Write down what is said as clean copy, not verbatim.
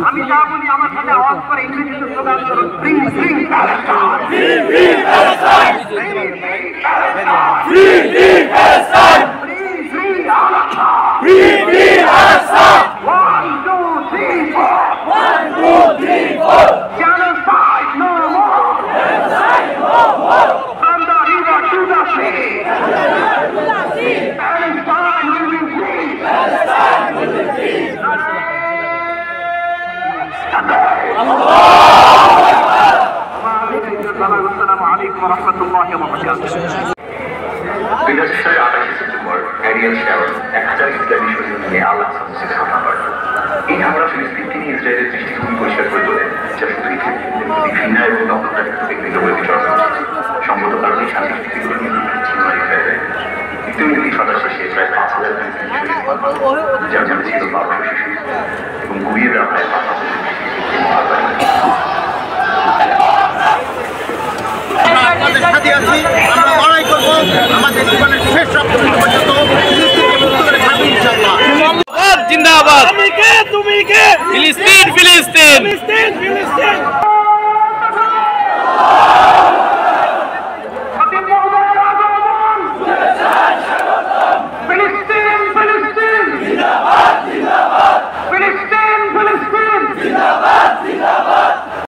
আমি যা বলি আমার সাথে আওয়াজ করে ইংরেজিতে স্লোগান করুন, free free Palestine! Free free Palestine! Free free Palestine! Free free Palestine! free free Al-Aqsa! Free free Al-Aqsa! 1 2 3 4 1 2 3 4 Genocide no more! Genocide no more! From the river to the sea! Palestine will be free! Palestine will be free! السلام عليكم ورحمة الله وبركاته. বিদেশের 28 September Arial শারন 1000 ইসলামী শহীদ নিয়ে Al Aqsa মসজিদে হামলা করে। এই হামলা ফিলিস্তিনকে নিয়ে ইসরায়েলের দৃষ্টিভঙ্গি পরিষ্কার করে তোলে, যা শুধু ইসরায়েলের প্রতি ঘৃণা এবং দখলদারিত্ব ব্যক্তিগত বলে বিচরণ করছে। সঙ্গত কারণে শান্তি চুক্তিগুলো নিয়ে বিচ্ছিন্ন হয়ে ইসরায়েলে। ইতিমধ্যে সদস্য শেষ প্রায় 5000 ফিলিস্তিনি শহীদ, যার মধ্যে ছিল 1200 শিশু এবং গুড়িয়ে দেওয়া প্রায় 5000 আমরা লড়াই করব আমাদের জীবনের শেষ রক্ত পর্যন্ত ফিলিস্তিনকে মুক্ত করে ছাড়ব ইনশাআল্লাহ। জিন্দাবাদ। তুমি কে ফিলিস্তিন ফিলিস্তিন ফিলিস্তিন ফিলিস্তিন